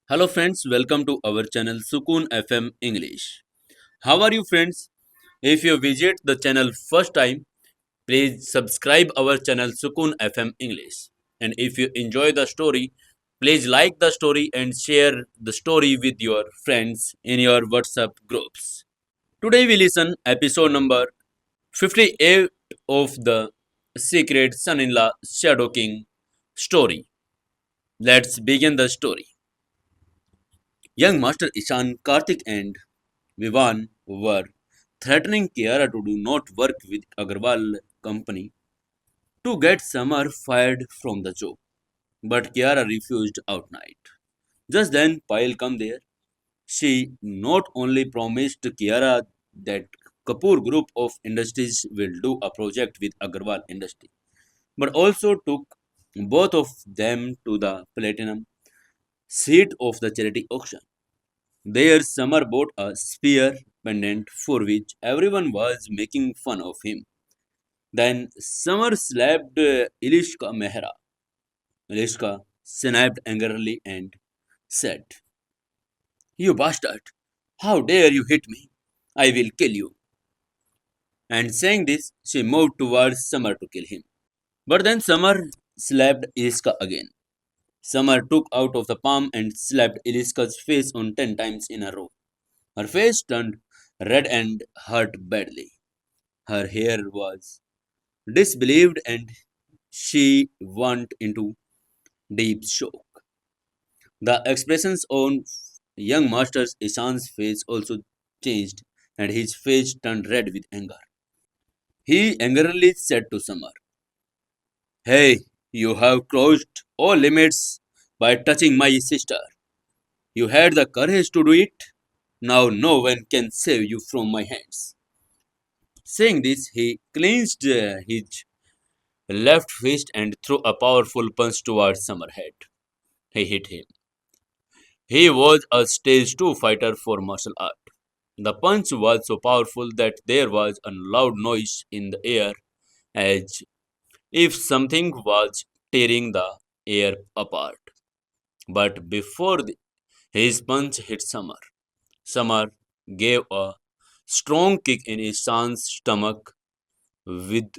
Hello friends, welcome to our channel Sukoon FM English. How are you friends? If you visit the channel first time, please subscribe our channel Sukoon FM English. And if you enjoy the story, please like the story and share the story with your friends in your WhatsApp groups. Today we listen episode number 58 of the Secret Son-in-Law Shadow King story. Let's begin the story. Young Master Ishan, Karthik and Vivan were threatening Kiara to do not work with Agarwal company to get Samar fired from the job. But Kiara refused outright. Just then Payal come there. She not only promised Kiara that Kapoor Group of Industries will do a project with Agarwal Industry, but also took both of them to the platinum seat of the charity auction. There, Samar bought a spear pendant for which everyone was making fun of him. Then Samar slapped Ilishka Mehra. Ilishka snapped angrily and said, "You bastard! How dare you hit me? I will kill you." And saying this, she moved towards Samar to kill him. But then Samar slapped Ilishka again. Samar took out of the palm and slapped Ilishka's face on 10 times in a row. Her face turned red and hurt badly. Her hair was disbelieved and she went into deep shock. The expressions on young master's Ishan's face also changed and his face turned red with anger. He angrily said to Samar, "Hey, you have crossed all limits by touching my sister. You had the courage to do it. Now no one can save you from my hands." Saying this, he clenched his left fist and threw a powerful punch towards Summerhead. He hit him. He was a stage 2 fighter for martial art. The punch was so powerful that there was a loud noise in the air as if something was tearing the air apart. But before his punch hit Summer, Summer gave a strong kick in his son's stomach with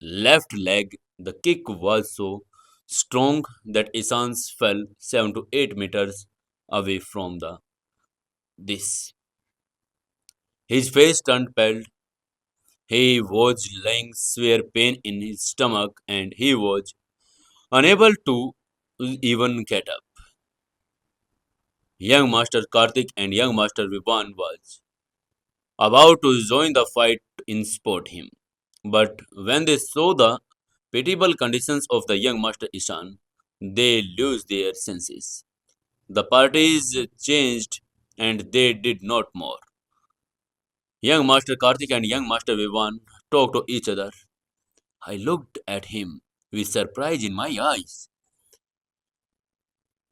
left leg. The kick was so strong that Isans fell 7 to 8 meters away from the this. His face turned pale. He was lying severe pain in his stomach and he was unable to even get up. Young Master Karthik and young Master Vivan was about to join the fight in sport him. But when they saw the pitiable conditions of the young Master Ishan, they lose their senses. The parties changed and they did not more. Young Master Karthik and young Master Vivan talked to each other. I looked at him with surprise in my eyes.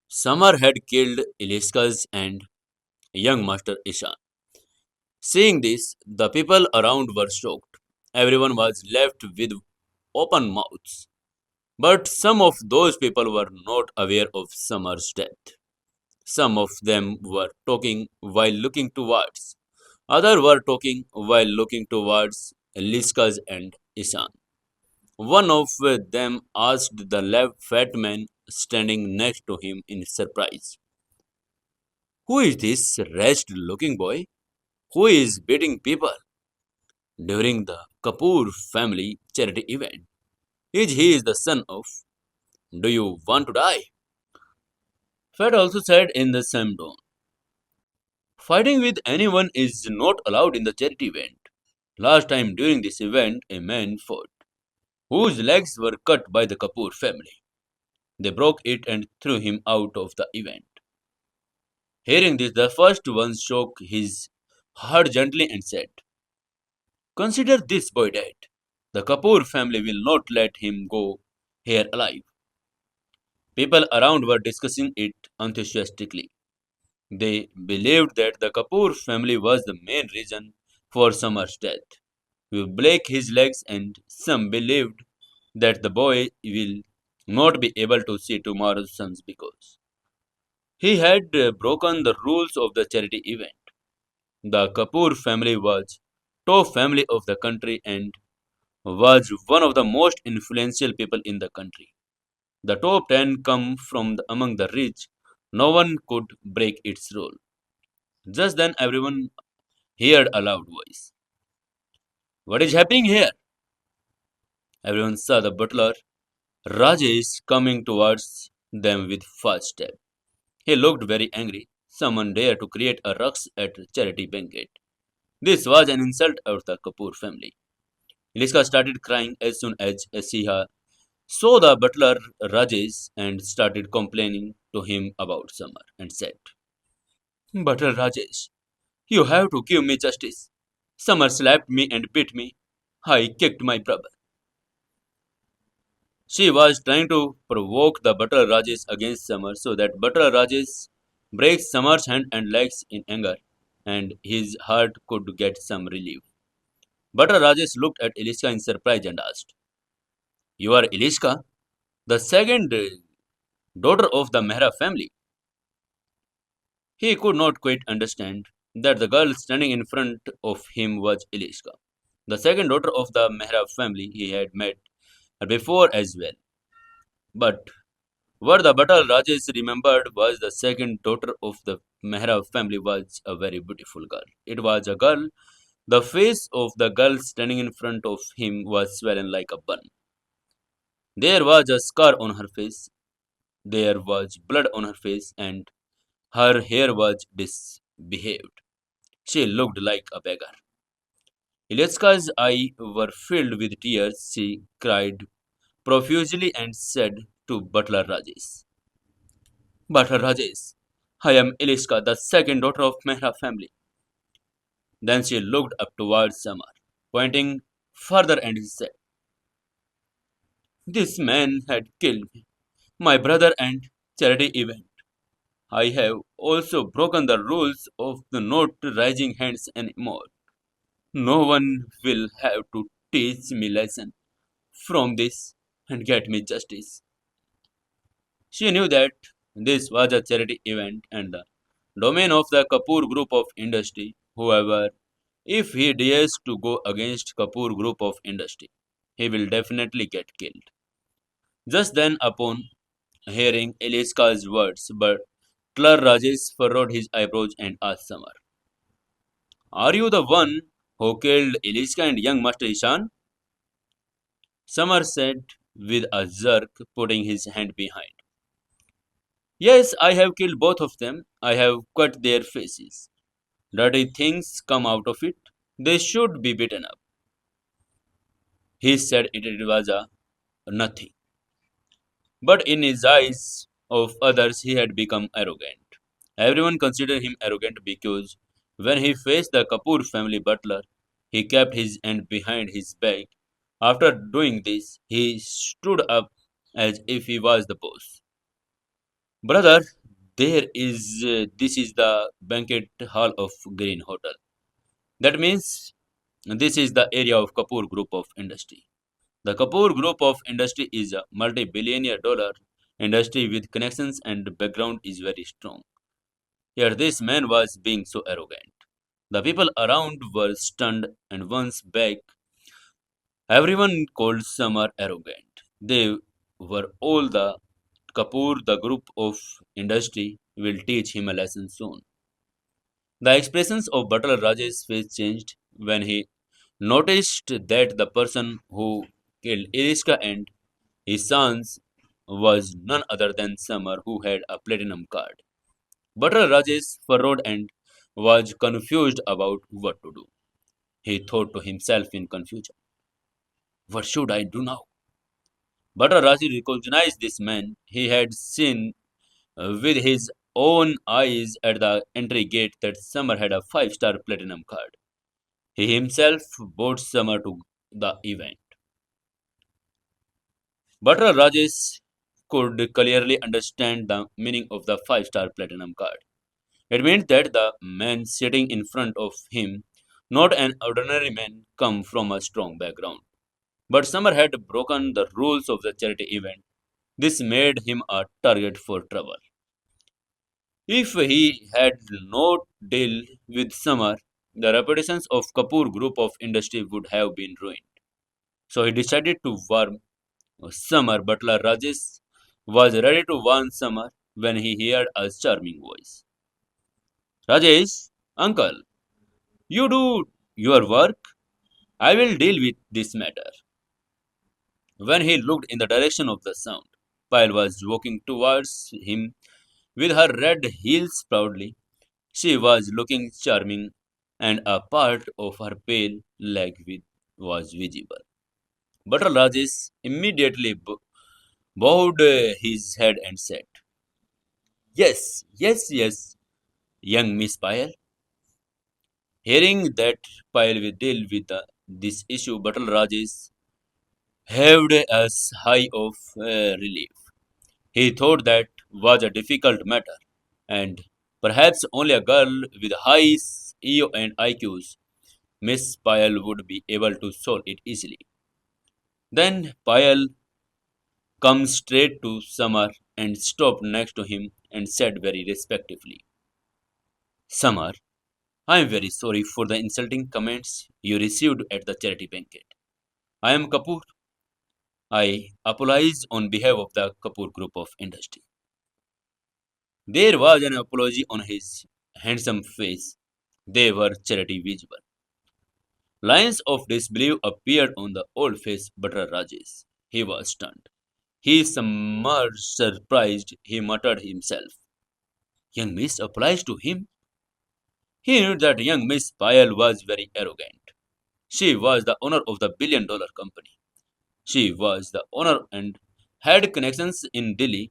Samar had killed Iliskas and young Master Ishan. Seeing this, the people around were shocked. Everyone was left with open mouths. But some of those people were not aware of Samar's death. Some of them were talking while looking towards. Others were talking while looking towards Liskas and Ishan. One of them asked the left fat man standing next to him in surprise, "Who is this wretched looking boy? Who is beating people during the Kapoor family charity event? Is he the son of? Do you want to die?" Fat also said in the same tone, "Fighting with anyone is not allowed in the charity event. Last time during this event, a man fought, whose legs were cut by the Kapoor family. They broke it and threw him out of the event." Hearing this, the first one shook his head gently and said, "Consider this boy dead. The Kapoor family will not let him go here alive." People around were discussing it enthusiastically. They believed that the Kapoor family was the main reason for Samar's death. We break his legs, and some believed that the boy will not be able to see tomorrow's suns because He had broken the rules of the charity event. The Kapoor family was top family of the country and was one of the most influential people in the country. The top 10 come from among the rich. No one could break its rule. Just then everyone heard a loud voice. What is happening here? Everyone saw the butler, Rajesh, coming towards them with fast step. He looked very angry. Someone dared to create a ruckus at a charity banquet. This was an insult of the Kapoor family. Iliska started crying as soon as she saw the butler Rajesh and started complaining to him about Samar and said, Butler Rajesh, you have to give me justice. Samar slapped me and beat me. I kicked my brother. She was trying to provoke the butler Rajesh against Samar so that butler Rajesh breaks Samar's hand and legs in anger and his heart could get some relief. Butler Rajesh looked at Eliska in surprise and asked, You are Eliska, the second daughter of the Mehra family? He could not quite understand that the girl standing in front of him was Eliska, the second daughter of the Mehra family. He had met her before as well. But what the Bhatal Rajesh remembered was the second daughter of the Mehra family was a very beautiful girl. It was a girl. The face of the girl standing in front of him was swollen like a bun. There was a scar on her face. There was blood on her face, and her hair was disbehaved. She looked like a beggar. Iletska's eyes were filled with tears. She cried profusely and said to Butler Rajesh, Butler Rajesh, I am Iliska, the second daughter of Mehra family. Then she looked up towards Samar, pointing further and said, This man had killed me, my brother and charity event. I have also broken the rules of the not raising hands anymore. No one will have to teach me lesson from this and get me justice. She knew that this was a charity event and the domain of the Kapoor Group of Industry. However, if he dares to go against Kapoor Group of Industry, he will definitely get killed. Just then, upon hearing Eliska's words, Butler Rajesh furrowed his eyebrows and asked Samar, Are you the one who killed Eliska and young Master Ishan? Samar said with a jerk, putting his hand behind. Yes, I have killed both of them. I have cut their faces. Dirty things come out of it. They should be beaten up. He said it was a nothing. But in his eyes of others, he had become arrogant. Everyone considered him arrogant because when he faced the Kapoor family butler, he kept his hand behind his back. After doing this, he stood up as if he was the boss. Brother, this is the banquet hall of Green Hotel. That means this is the area of Kapoor Group of Industry. The Kapoor Group of Industry is a multi-billionaire dollar industry with connections and background is very strong. Yet this man was being so arrogant. The people around were stunned and once back, everyone called Samar arrogant. They were all the Kapoor, the group of industry, will teach him a lesson soon. The expressions of Butler Raj's face changed when he noticed that the person who killed Irishka and his sons was none other than Samar, who had a platinum card. Butler Rajesh furrowed and was confused about what to do. He thought to himself in confusion, What should I do now? Butler Rajesh recognized this man. He had seen with his own eyes at the entry gate that Summer had a five-star platinum card. He himself brought Summer to the event. Butler Rajesh could clearly understand the meaning of the five-star platinum card. It meant that the man sitting in front of him, not an ordinary man, come from a strong background. But Summer had broken the rules of the charity event. This made him a target for trouble. If he had not dealt with Samar, the reputations of Kapoor Group of Industry would have been ruined. So he decided to warn Samar. Butler Rajesh was ready to warn Samar when he heard a charming voice. Rajesh, uncle, you do your work. I will deal with this matter. When he looked in the direction of the sound, Pyle was walking towards him with her red heels proudly. She was looking charming, and a part of her pale was visible. But Rajesh immediately bowed his head and said, "Yes, yes, yes, young Miss Pyle." Hearing that Pyle will deal with this issue, Batal Rajesh heaved a sigh of relief. He thought that was a difficult matter, and perhaps only a girl with high EO and IQs, Miss Payal, would be able to solve it easily. Then Payal come straight to Samar and stopped next to him and said very respectfully, Samar, I am very sorry for the insulting comments you received at the charity banquet. I am Kapoor. I apologize on behalf of the Kapoor Group of Industry. There was an apology on his handsome face. They were charity visible. Lines of disbelief appeared on the old face but Rajesh. He was stunned. He Samar surprised, he muttered himself. Young Miss applies to him. He knew that young Miss Payal was very arrogant. She was the owner of the billion-dollar company. She was the owner and had connections in Delhi.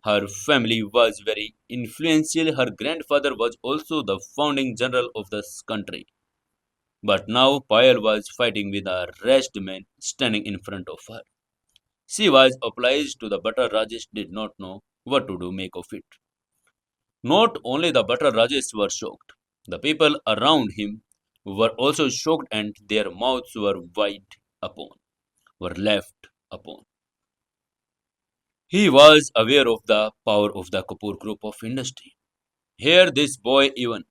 Her family was very influential. Her grandfather was also the founding general of this country. But now Payal was fighting with a wretched man standing in front of her. She was obliged to the butter Rajesh did not know what to do make of it. Not only the butter Rajesh were shocked, the people around him were also shocked and their mouths were were left upon. He was aware of the power of the Kapoor group of industry. Here this boy even,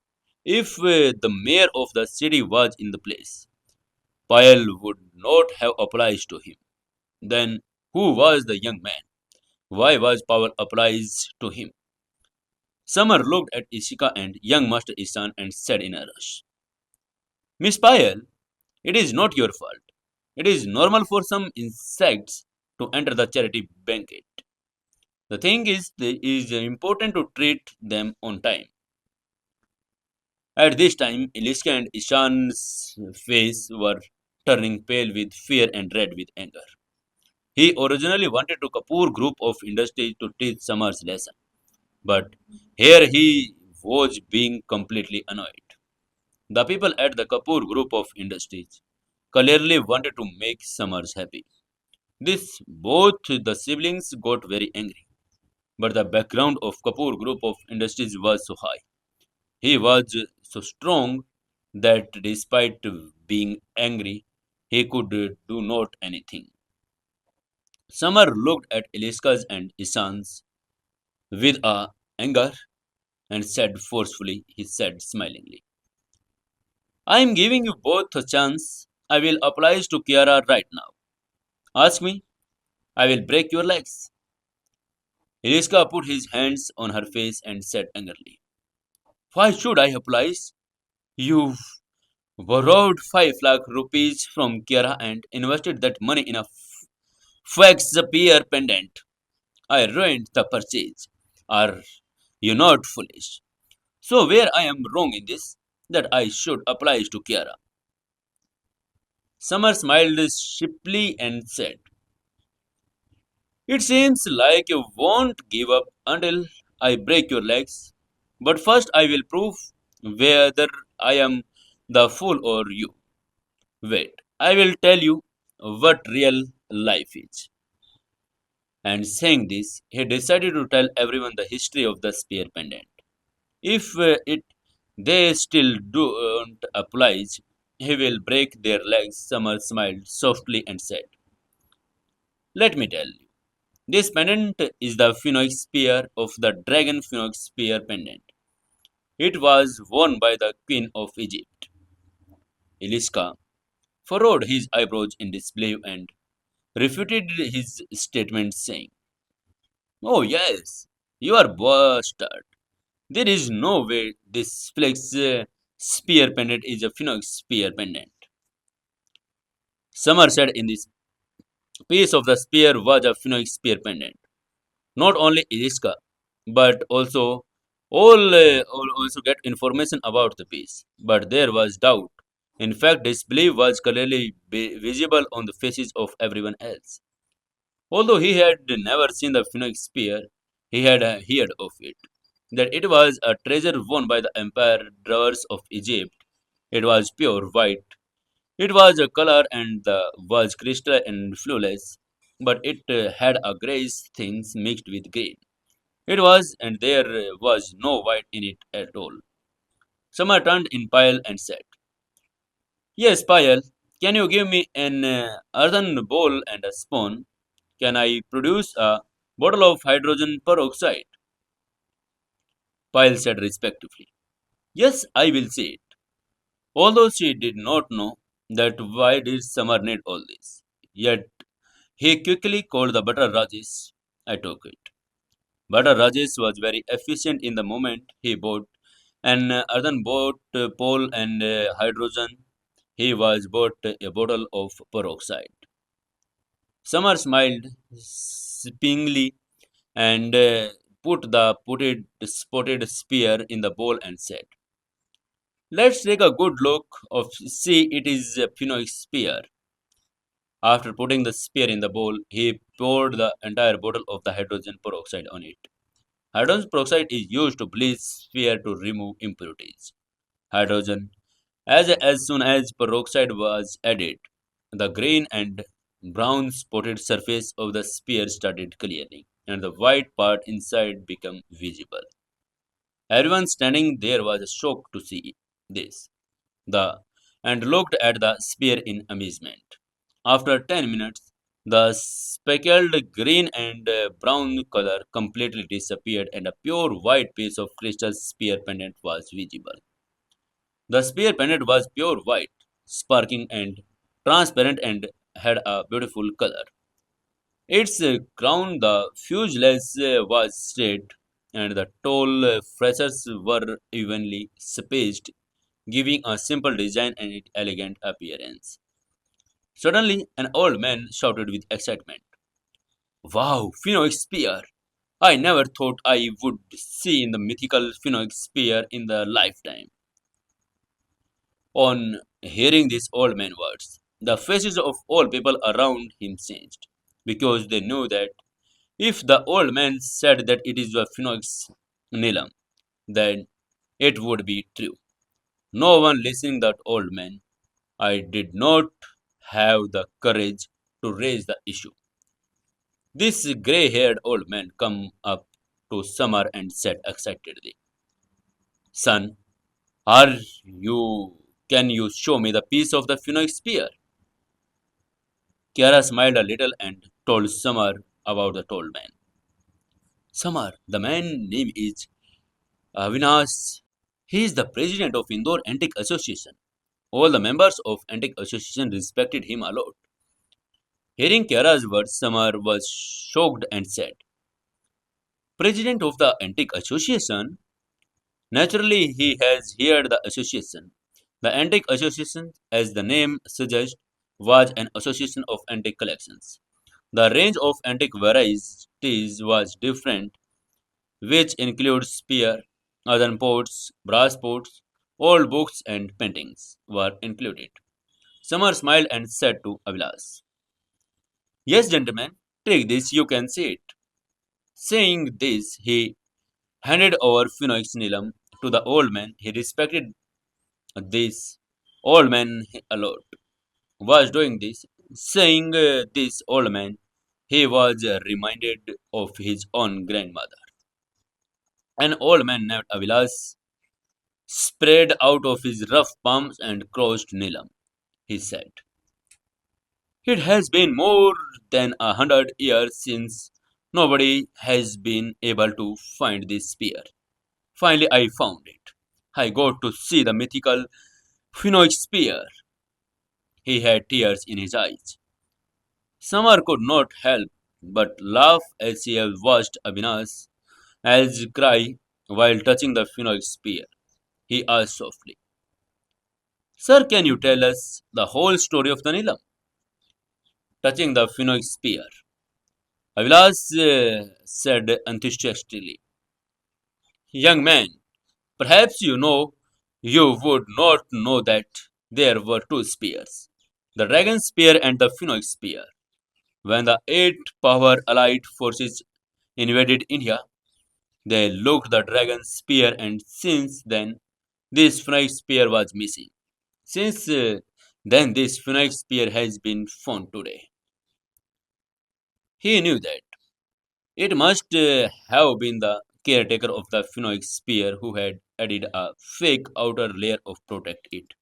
if the mayor of the city was in the place, Payal would not have obliged to him. Then who was the young man? Why was Payal obliged to him? Samar looked at Ishika and young Master Isan and said in a rush, Miss Payal, it is not your fault. It is normal for some insects to enter the charity banquet. The thing is, it is important to treat them on time. At this time, Iliska and Ishan's face were turning pale with fear and red with anger. He originally wanted to Kapoor group of industry to teach Samar's lesson, but here he was being completely annoyed. The people at the Kapoor group of industries clearly wanted to make Samars happy. This both the siblings got very angry, but the background of Kapoor group of industries was so high. He was so strong that despite being angry, he could do not anything. Samar looked at Eliska's and Isan's with anger and said forcefully, he said smilingly, I am giving you both a chance. I will apply to Kiara right now. Ask me, I will break your legs. Eliska put his hands on her face and said angrily, why should I apply? You borrowed 5 lakh rupees from Kiara and invested that money in a Shakespeare pendant. I ruined the purchase. Are you not foolish? So where I am wrong in this, that I should apply to Kiara. Summer smiled sheepishly and said, it seems like you won't give up until I break your legs. But first I will prove whether I am the fool or you. Wait, I will tell you what real life is. And saying this, he decided to tell everyone the history of the spear pendant. If it they still don't oblige, he will break their legs. Summer smiled softly and said, let me tell you. This pendant is the phoenix spear of the dragon phoenix spear pendant. It was worn by the queen of Egypt. Eliska furrowed his eyebrows in disbelief and refuted his statement, saying, "Oh, yes, you are bastard. There is no way this flex spear pendant is a phoenix spear pendant." Samar said in this piece of the spear was a phoenix spear pendant. Not only Iriska, but all also get information about the piece. But there was doubt. In fact, disbelief was clearly visible on the faces of everyone else. Although he had never seen the phoenix spear, he had heard of it. That it was a treasure won by the emperors of Egypt. It was pure white. It was a color and was crystal and flawless, but it had a grayish things mixed with green. It was, and there was no white in it at all. Summer turned in Pyle and said, "Yes, Pyle, can you give me an earthen bowl and a spoon? Can I produce a bottle of hydrogen peroxide?" Pyle said respectfully, "Yes, I will see it." Although she did not know that why did Summer need all this. Yet he quickly called the butter Rajesh. I took it. Butter Rajesh was very efficient in the moment he bought an earthen boat pole and hydrogen. He was bought a bottle of peroxide. Summer smiled spingly and put the spotted spear in the bowl and said, "Let's take a good look of see it is a phoenix spear." After putting the spear in the bowl, he poured the entire bottle of the hydrogen peroxide on it. Hydrogen peroxide is used to bleach spear to remove impurities. Hydrogen, as soon as peroxide was added, the green and brown spotted surface of the spear started clearing, and the white part inside became visible. Everyone standing there was shocked to see this. The and looked at the spear in amazement. After 10 minutes, the speckled green and brown color completely disappeared, and a pure white piece of crystal spear pendant was visible. The spear pendant was pure white, sparkling and transparent, and had a beautiful color. Its crown, the fuselage, was straight, and the tall facets were evenly spaced, giving a simple design and elegant appearance. Suddenly, an old man shouted with excitement, "Wow, Phoenix Spear! I never thought I would see the mythical Phoenix Spear in the lifetime." On hearing these old man words, the faces of all people around him changed, because they knew that if the old man said that it is a Phoenix Nilam, then it would be true. No one listening that old man. I did not have the courage to raise the issue. This grey-haired old man come up to Samar and said excitedly, "Son, are you can you show me the piece of the phoenix spear?" Kiara smiled a little and told Samar about the old man. "Samar, the man name is Avinash. He is the president of Indore Antique Association. All the members of Antique Association respected him a lot." Hearing Kiara's words, Samar was shocked and said, "President of the Antique Association? Naturally, he has heard the association." The Antique Association, as the name suggests, was an association of antique collections. The range of antique varieties was different, which includes spear, earthen pots, brass pots, old books, and paintings were included. Samar smiled and said to Avilas, "Yes, gentlemen, take this, you can see it." Saying this, he handed over Phoenix Nilam to the old man. He respected this old man a lot. Was doing this, saying this old man, he was reminded of his own grandmother. An old man named Avilas spread out of his rough palms and crossed Nilam. He said, "It has been more than 100 years since Nobody has been able to find this spear. Finally, I found it. I got to see the mythical Phoenix spear. He had tears in his eyes. Samar could not help but laugh as he watched Avinash as cry while touching the Phoenix spear. He asked softly, Sir, can you tell us the whole story of the Nilam? Touching the Phoenix spear. Avilas said enthusiastically, Young man, perhaps you would not know that there were two spears, the dragon spear and the Phoenix spear. When the eight power allied forces invaded India, they looked the dragon spear and since then this Phoenix spear was missing. Since then this Phoenix spear has been found today. He knew that. It must have been the caretaker of the Phoenix spear who had added a fake outer layer of protect it.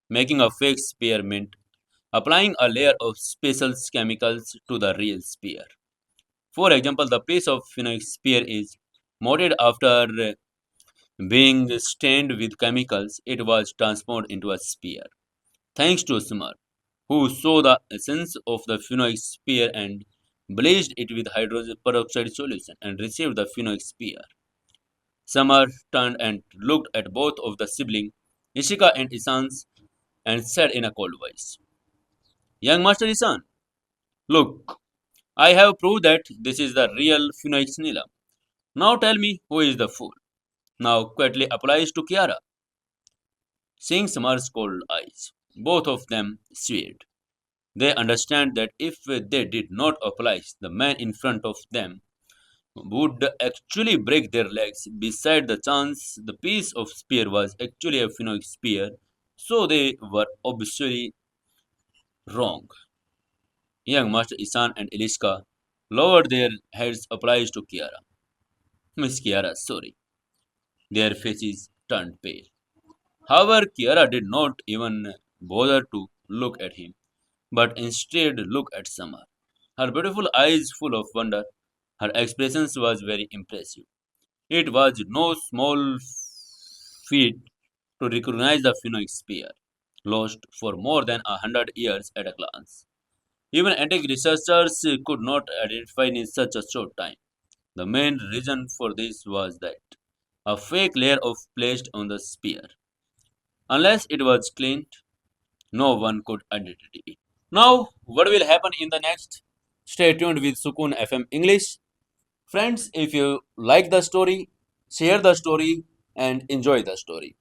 Making a fake spear meant applying a layer of special chemicals to the real spear. For example, the piece of Phoenix spear is molded after being stained with chemicals. It was transformed into a spear. Thanks to Samar, who saw the essence of the Phoenix spear and bleached it with hydrogen peroxide solution and received the Phoenix spear. Samar turned and looked at both of the siblings, Ishika and Isans, and said in a cold voice, Young Master Isan, look, I have proved that this is the real Phoenix Nila. Now tell me who is the fool. Now quietly applies to Kiara. Seeing Samar's cold eyes, both of them swayed. They understand that if they did not apply, the man in front of them would actually break their legs. Beside the chance, the piece of spear was actually a Phoenix spear, so they were obviously wrong. Young Master Isan and Eliska lowered their heads applies to Kiara. Miss Kiara, sorry. Their faces turned pale. However, Kiara did not even bother to look at him, but instead looked at Summer. Her beautiful eyes full of wonder, her expressions was very impressive. It was no small feat to recognize the Phoenix spear, lost for more than 100 years at a glance. Even antique researchers could not identify it in such a short time. The main reason for this was that a fake layer of placed on the spear. Unless it was cleaned, no one could identify it. Now, what will happen in the next? Stay tuned with Sukoon FM English. Friends, if you like the story, share the story and enjoy the story.